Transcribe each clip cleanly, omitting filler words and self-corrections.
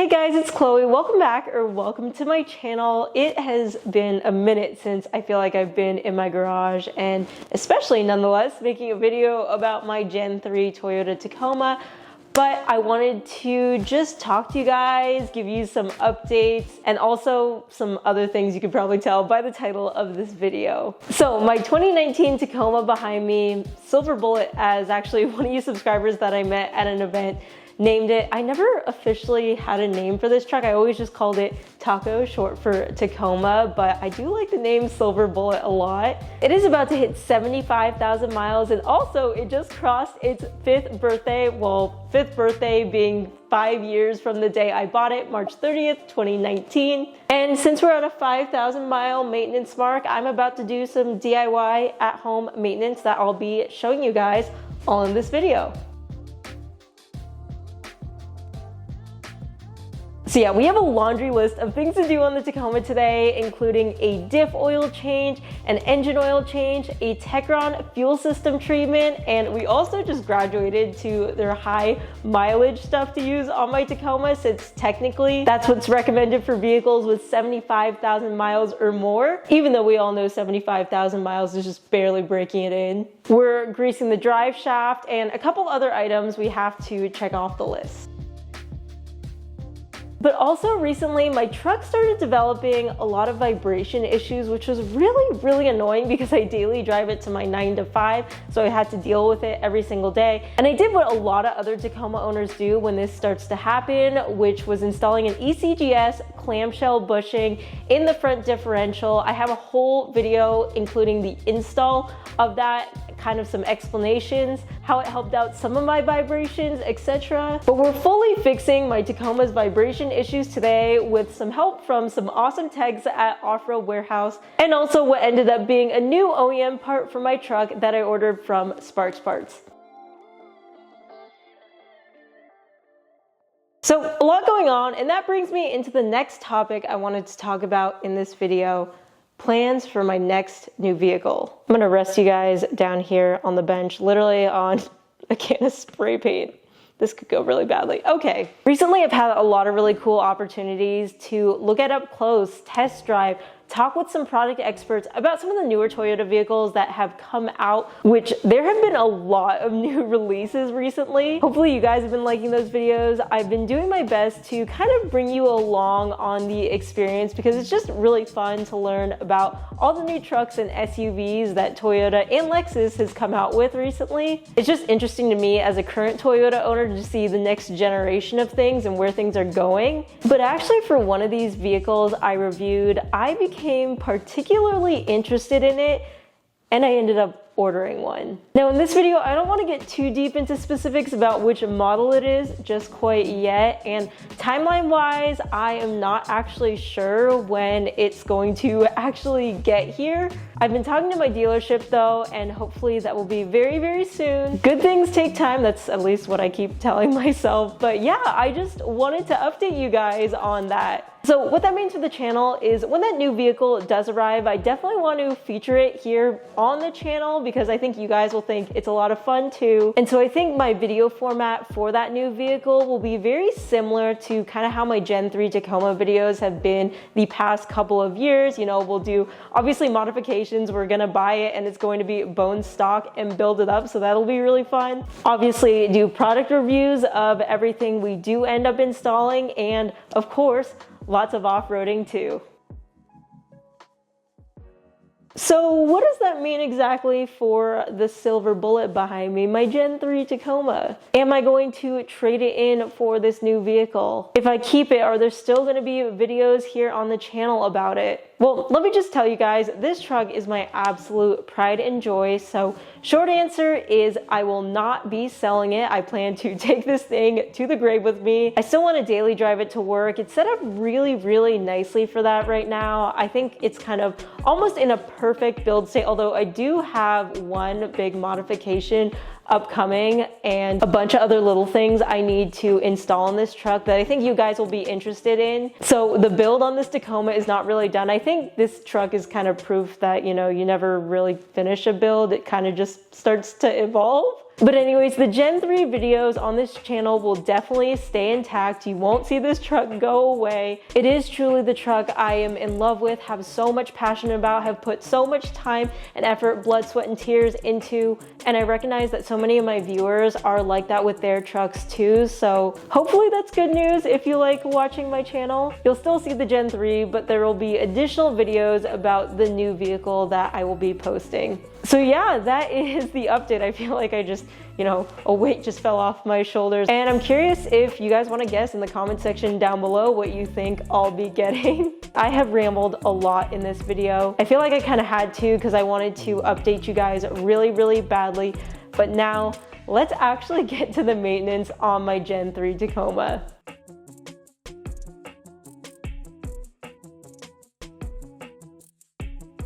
Hey guys, it's Chloe. Welcome back, or welcome to my channel. It has been a minute since I feel like I've been in my garage, and especially nonetheless making a video about my Gen 3 Toyota Tacoma. But I wanted to just talk to you guys, give you some updates, and also some other things you could probably tell by the title of this video. So my 2019 Tacoma behind me, Silver Bullet, as actually one of you subscribers that I met at an event named it. I never officially had a name for this truck. I always just called it Taco, short for Tacoma, but I do like the name Silver Bullet a lot. It is about to hit 75,000 miles, and also it just crossed its 5th birthday. Well, 5th birthday being 5 years from the day I bought it, March 30th, 2019. And since we're at a 5,000 mile maintenance mark, I'm about to do some DIY at-home maintenance that I'll be showing you guys all in this video. So yeah, we have a laundry list of things to do on the Tacoma today, including a diff oil change, an engine oil change, a Techron fuel system treatment, and we also just graduated to their high mileage stuff to use on my Tacoma, since technically that's what's recommended for vehicles with 75,000 miles or more, even though we all know 75,000 miles is just barely breaking it in. We're greasing the drive shaft and a couple other items we have to check off the list. But also recently, my truck started developing a lot of vibration issues, which was really annoying because I daily drive it to my 9 to 5, so I had to deal with it every single day. And I did what a lot of other Tacoma owners do when this starts to happen, which was installing an ECGS clamshell bushing in the front differential. I have a whole video including the install of that, kind of some explanations, how it helped out some of my vibrations, etc. But we're fully fixing my Tacoma's vibration issues today with some help from some awesome techs at Off-Road Warehouse, and also what ended up being a new OEM part for my truck that I ordered from Sparse Parts. So a lot going on, and that brings me into the next topic I wanted to talk about in this video: plans for my next new vehicle. I'm gonna rest you guys down here on the bench, literally on a can of spray paint. This could go really badly. Okay. Recently, I've had a lot of really cool opportunities to look at up close, test drive, talk with some product experts about some of the newer Toyota vehicles that have come out, which there have been a lot of new releases recently. Hopefully you guys have been liking those videos. I've been doing my best to kind of bring you along on the experience because it's just really fun to learn about all the new trucks and SUVs that Toyota and Lexus has come out with recently. It's just interesting to me as a current Toyota owner to see the next generation of things and where things are going. But actually, for one of these vehicles I reviewed, I became particularly interested in it, and I ended up ordering one. Now in this video, I don't want to get too deep into specifics about which model it is just quite yet, and timeline wise, I am not actually sure when it's going to actually get here. I've been talking to my dealership though, and hopefully that will be very soon. Good things take time, that's at least what I keep telling myself. But yeah, I just wanted to update you guys on that. So what that means for the channel is when that new vehicle does arrive, I definitely want to feature it here on the channel because I think you guys will think it's a lot of fun too. And so I think my video format for that new vehicle will be very similar to kind of how my Gen 3 Tacoma videos have been the past couple of years. You know, we'll do obviously modifications. We're gonna buy it and it's going to be bone stock and build it up, so that'll be really fun. Obviously do product reviews of everything we do end up installing, and of course, lots of off-roading too. So what does that mean exactly for the Silver Bullet behind me, my Gen 3 Tacoma? Am I going to trade it in for this new vehicle? If I keep it, are there still going to be videos here on the channel about it? Well, let me just tell you guys, this truck is my absolute pride and joy. So short answer is I will not be selling it. I plan to take this thing to the grave with me. I still want to daily drive it to work. It's set up really nicely for that right now. I think it's kind of almost in a perfect build state, although I do have one big modification upcoming and a bunch of other little things I need to install in this truck that I think you guys will be interested in. So the build on this Tacoma is not really done. I think this truck is kind of proof that, you know, you never really finish a build. It kind of just starts to evolve. But anyways, the Gen 3 videos on this channel will definitely stay intact. You won't see this truck go away. It is truly the truck I am in love with, have so much passion about, have put so much time and effort, blood, sweat, and tears into, and I recognize that so many of my viewers are like that with their trucks too, so hopefully that's good news if you like watching my channel. You'll still see the Gen 3, but there will be additional videos about the new vehicle that I will be posting. So yeah, that is the update. I feel like I just, a weight just fell off my shoulders. And I'm curious if you guys want to guess in the comment section down below what you think I'll be getting. I have rambled a lot in this video. I feel like I kind of had to because I wanted to update you guys really, really badly. But now let's actually get to the maintenance on my Gen 3 Tacoma.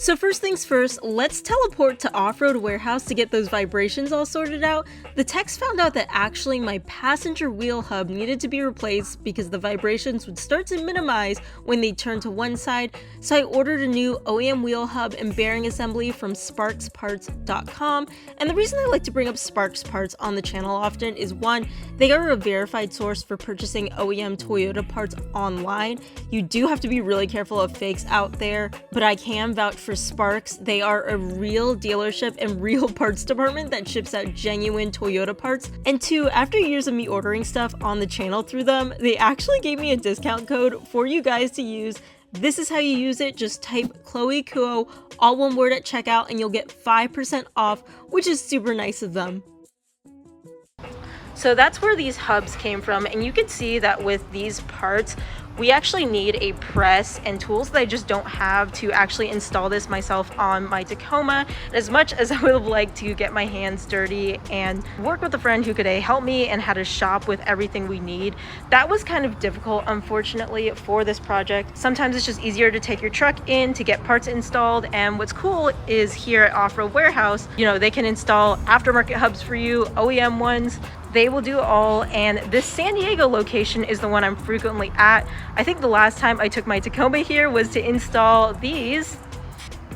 So first things first, let's teleport to Off-Road Warehouse to get those vibrations all sorted out. The techs found out that actually my passenger wheel hub needed to be replaced because the vibrations would start to minimize when they turned to one side, so I ordered a new OEM wheel hub and bearing assembly from sparksparts.com. And the reason I like to bring up Sparks Parts on the channel often is one, they are a verified source for purchasing OEM Toyota parts online. You do have to be really careful of fakes out there, but I can vouch for Sparks. They are a real dealership and real parts department that ships out genuine Toyota parts. And two, after years of me ordering stuff on the channel through them, they actually gave me a discount code for you guys to use. This is how you use it. Just type ChloeKuo, all one word at checkout, and you'll get 5% off, which is super nice of them. So that's where these hubs came from, and you can see that with these parts, we actually need a press and tools that I just don't have to actually install this myself on my Tacoma. And as much as I would have liked to get my hands dirty and work with a friend who could help me and had a shop with everything we need, that was kind of difficult, unfortunately, for this project. Sometimes it's just easier to take your truck in to get parts installed, and what's cool is here at Off-Road Warehouse, they can install aftermarket hubs for you, OEM ones. They will do all, and this San Diego location is the one I'm frequently at. I think the last time I took my Tacoma here was to install these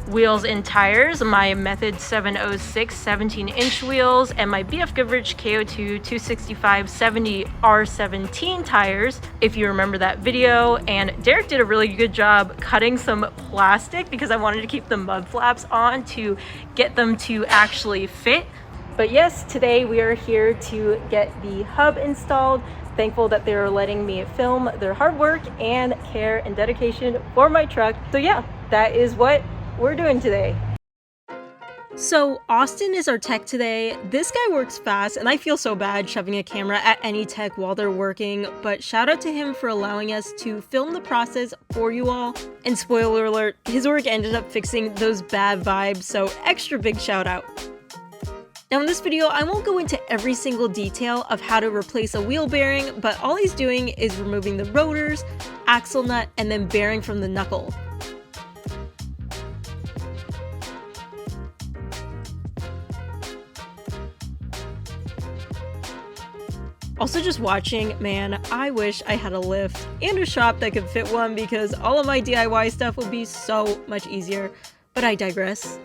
wheels and tires, my Method 706 17-inch wheels, and my BF Goodrich KO2 265/70 R17 tires, if you remember that video. And Derek did a really good job cutting some plastic because I wanted to keep the mud flaps on to get them to actually fit. But yes, today we are here to get the hub installed. Thankful that they're letting me film their hard work and care and dedication for my truck. So yeah, that is what we're doing today. So Austin is our tech today. This guy works fast, and I feel so bad shoving a camera at any tech while they're working, but shout out to him for allowing us to film the process for you all. And spoiler alert, his work ended up fixing those bad vibes, so extra big shout out. Now in this video, I won't go into every single detail of how to replace a wheel bearing, but all he's doing is removing the rotors, axle nut, and then bearing from the knuckle. Also just watching, man, I wish I had a lift and a shop that could fit one because all of my DIY stuff would be so much easier, but I digress.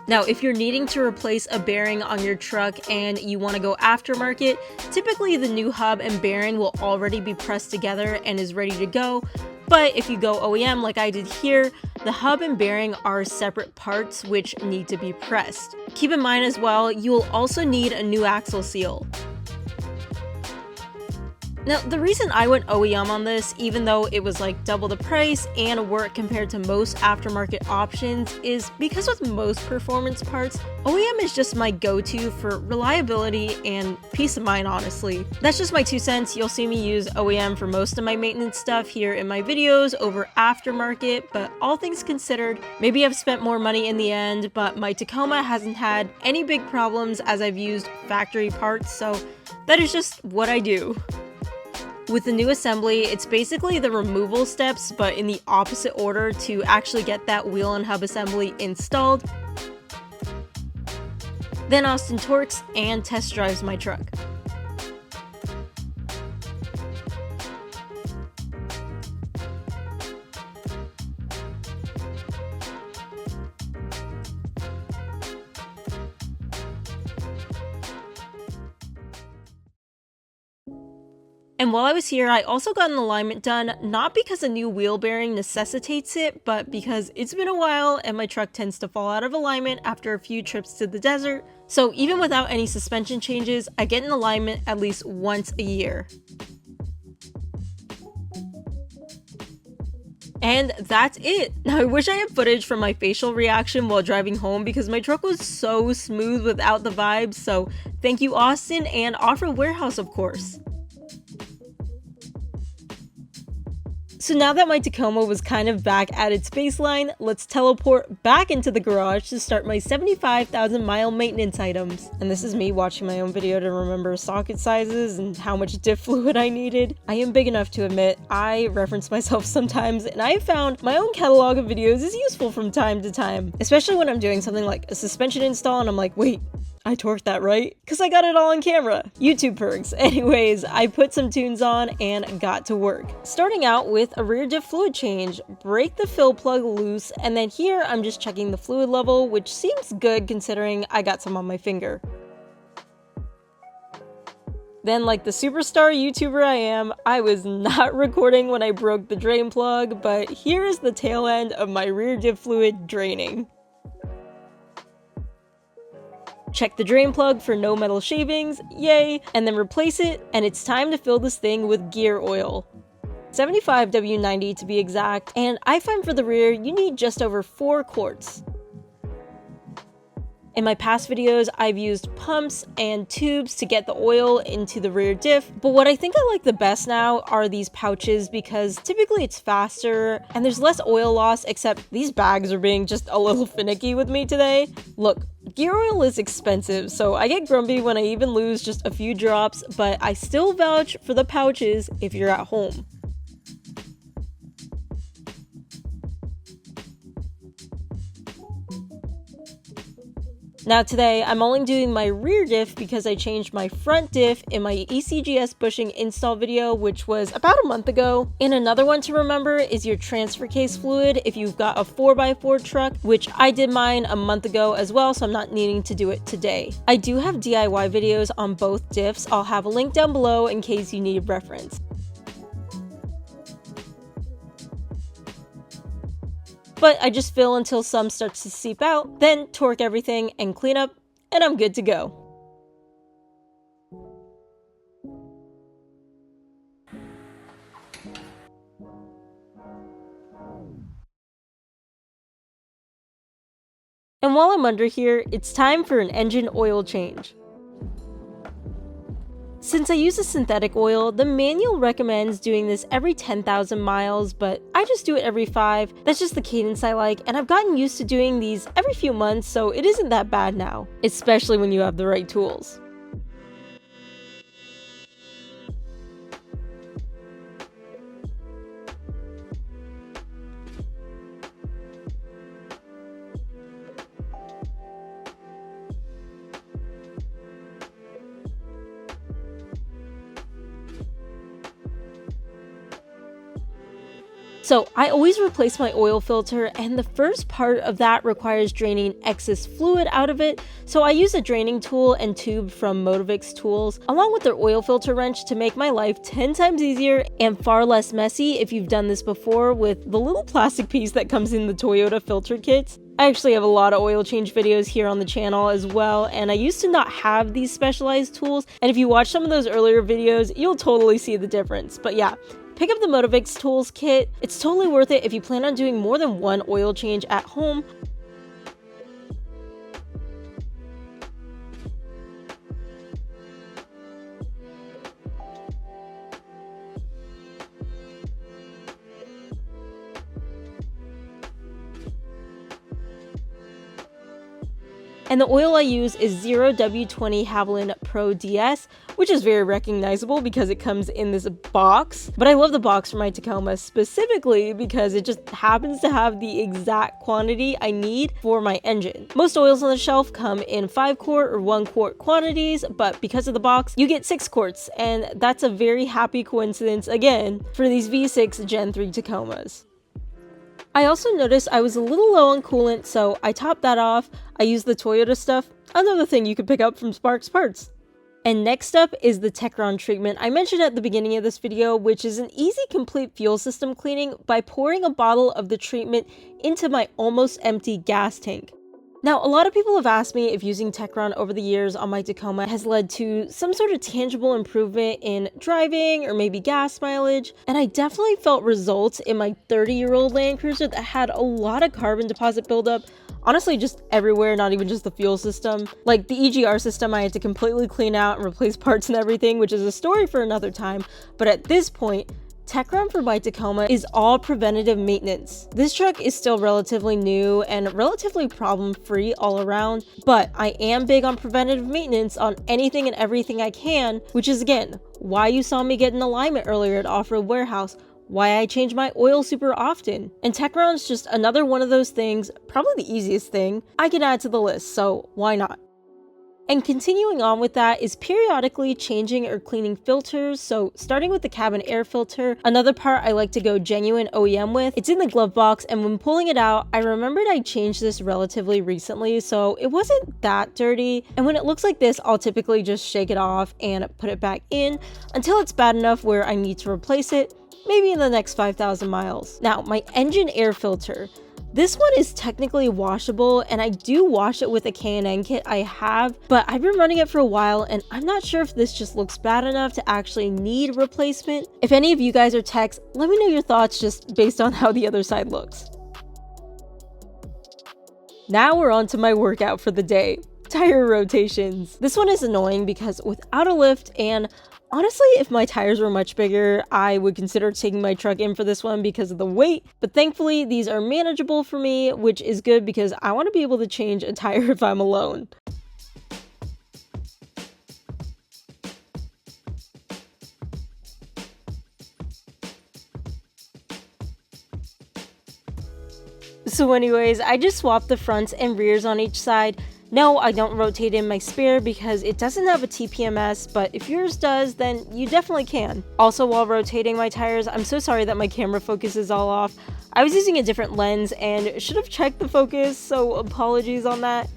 Now, if you're needing to replace a bearing on your truck and you want to go aftermarket, typically the new hub and bearing will already be pressed together and is ready to go. But if you go OEM like I did here, the hub and bearing are separate parts which need to be pressed. Keep in mind as well, you will also need a new axle seal. Now, the reason I went OEM on this, even though it was like double the price and work compared to most aftermarket options, is because with most performance parts, OEM is just my go-to for reliability and peace of mind, honestly. That's just my 2 cents. You'll see me use OEM for most of my maintenance stuff here in my videos over aftermarket, but all things considered, maybe I've spent more money in the end, but my Tacoma hasn't had any big problems as I've used factory parts, so that is just what I do. With the new assembly, it's basically the removal steps, but in the opposite order to actually get that wheel and hub assembly installed. Then Austin torques and test drives my truck. And while I was here, I also got an alignment done, not because a new wheel bearing necessitates it, but because it's been a while and my truck tends to fall out of alignment after a few trips to the desert. So even without any suspension changes, I get an alignment at least once a year. And that's it. Now I wish I had footage from my facial reaction while driving home because my truck was so smooth without the vibes, so thank you Austin and Off-Road Warehouse of course. So now that my Tacoma was kind of back at its baseline, let's teleport back into the garage to start my 75,000 mile maintenance items. And this is me watching my own video to remember socket sizes and how much diff fluid I needed. I am big enough to admit I reference myself sometimes, and I have found my own catalog of videos is useful from time to time, especially when I'm doing something like a suspension install and I'm like, wait, I torqued that right? Because I got it all on camera. YouTube perks. Anyways, I put some tunes on and got to work. Starting out with a rear diff fluid change, break the fill plug loose, and then here I'm just checking the fluid level, which seems good considering I got some on my finger. Then, like the superstar YouTuber I am, I was not recording when I broke the drain plug, but here is the tail end of my rear diff fluid draining. Check the drain plug for no metal shavings, yay, and then replace it, and it's time to fill this thing with gear oil. 75 W90 to be exact, and I find for the rear you need just over 4 quarts. In my past videos, I've used pumps and tubes to get the oil into the rear diff, but what I think I like the best now are these pouches because typically it's faster and there's less oil loss, except these bags are being just a little finicky with me today. Look, gear oil is expensive, so I get grumpy when I even lose just a few drops, but I still vouch for the pouches if you're at home. Now today, I'm only doing my rear diff because I changed my front diff in my ECGS bushing install video, which was about a month ago. And another one to remember is your transfer case fluid if you've got a 4x4 truck, which I did mine a month ago as well, so I'm not needing to do it today. I do have DIY videos on both diffs. I'll have a link down below in case you need reference. But I just fill until some starts to seep out, then torque everything and clean up, and I'm good to go. And while I'm under here, it's time for an engine oil change. Since I use a synthetic oil, the manual recommends doing this every 10,000 miles, but I just do it every 5. That's just the cadence I like, and I've gotten used to doing these every few months, so it isn't that bad now, especially when you have the right tools. So I always replace my oil filter, and the first part of that requires draining excess fluid out of it, so I use a draining tool and tube from Motovix Tools, along with their oil filter wrench to make my life 10 times easier and far less messy if you've done this before with the little plastic piece that comes in the Toyota filter kits. I actually have a lot of oil change videos here on the channel as well, and I used to not have these specialized tools, and if you watch some of those earlier videos, you'll totally see the difference. But yeah, pick up the Motovix Tools kit. It's totally worth it if you plan on doing more than one oil change at home. And the oil I use is 0W20 Haviland Pro DS, which is very recognizable because it comes in this box. But I love the box for my Tacoma specifically because it just happens to have the exact quantity I need for my engine. Most oils on the shelf come in 5 quart or 1 quart quantities, but because of the box, you get 6 quarts, and that's a very happy coincidence again for these V6 Gen 3 Tacomas. I also noticed I was a little low on coolant, so I topped that off. I used the Toyota stuff, another thing you could pick up from Sparks Parts. And next up is the Techron treatment I mentioned at the beginning of this video, which is an easy complete fuel system cleaning by pouring a bottle of the treatment into my almost empty gas tank. Now, a lot of people have asked me if using Techron over the years on my Tacoma has led to some sort of tangible improvement in driving or maybe gas mileage, and I definitely felt results in my 30-year-old Land Cruiser that had a lot of carbon deposit buildup. Honestly, just everywhere, not even just the fuel system. Like the EGR system, I had to completely clean out and replace parts and everything, which is a story for another time. But at this point, Techron for my Tacoma is all preventative maintenance. This truck is still relatively new and relatively problem-free all around, but I am big on preventative maintenance on anything and everything I can, which is again, why you saw me get an alignment earlier at Off-Road Warehouse, why I change my oil super often. And Techron's just another one of those things, probably the easiest thing, I can add to the list, so why not? And continuing on with that is periodically changing or cleaning filters. So starting with the cabin air filter, another part I like to go genuine OEM with. It's in the glove box, and when pulling it out, I remembered I changed this relatively recently, so it wasn't that dirty. And when it looks like this, I'll typically just shake it off and put it back in until it's bad enough where I need to replace it, maybe in the next 5,000 miles. Now, my engine air filter. This one is technically washable, and I do wash it with a K&N kit I have, but I've been running it for a while and I'm not sure if this just looks bad enough to actually need replacement. If any of you guys are techs, let me know your thoughts just based on how the other side looks. Now we're on to my workout for the day. Tire rotations. This one is annoying because without a lift, and honestly, if my tires were much bigger, I would consider taking my truck in for this one because of the weight, but thankfully these are manageable for me, which is good because I want to be able to change a tire if I'm alone. So anyways, I just swapped the fronts and rears on each side. No, I don't rotate in my spare because it doesn't have a TPMS, but if yours does, then you definitely can. Also, while rotating my tires, I'm so sorry that my camera focus is all off. I was using a different lens and should have checked the focus, so apologies on that.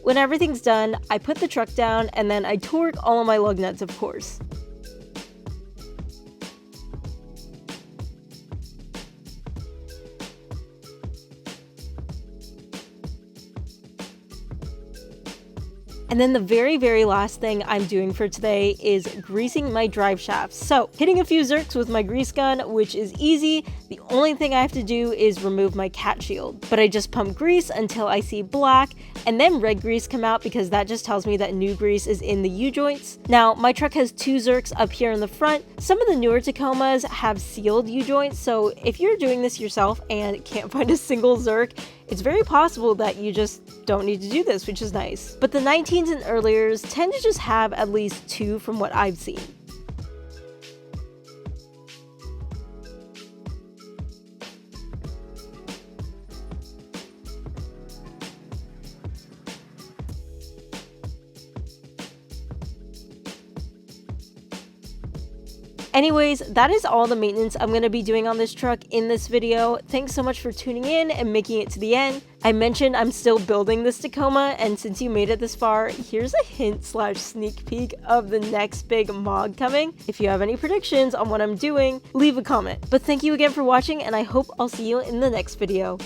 When everything's done, I put the truck down and then I torque all of my lug nuts, of course. And then the very last thing I'm doing for today is greasing my drive shafts. So hitting a few zerks with my grease gun, which is easy. The only thing I have to do is remove my cat shield. But I just pump grease until I see black and then red grease come out because that just tells me that new grease is in the U-joints. Now, my truck has 2 zerks up here in the front. Some of the newer Tacomas have sealed U-joints, so if you're doing this yourself and can't find a single zerk, it's very possible that you just don't need to do this, which is nice. But the 19s and earliers tend to just have at least 2 from what I've seen. Anyways, that is all the maintenance I'm going to be doing on this truck in this video. Thanks so much for tuning in and making it to the end. I mentioned I'm still building this Tacoma, and since you made it this far, here's a hint/sneak peek of the next big mod coming. If you have any predictions on what I'm doing, leave a comment. But thank you again for watching, and I hope I'll see you in the next video.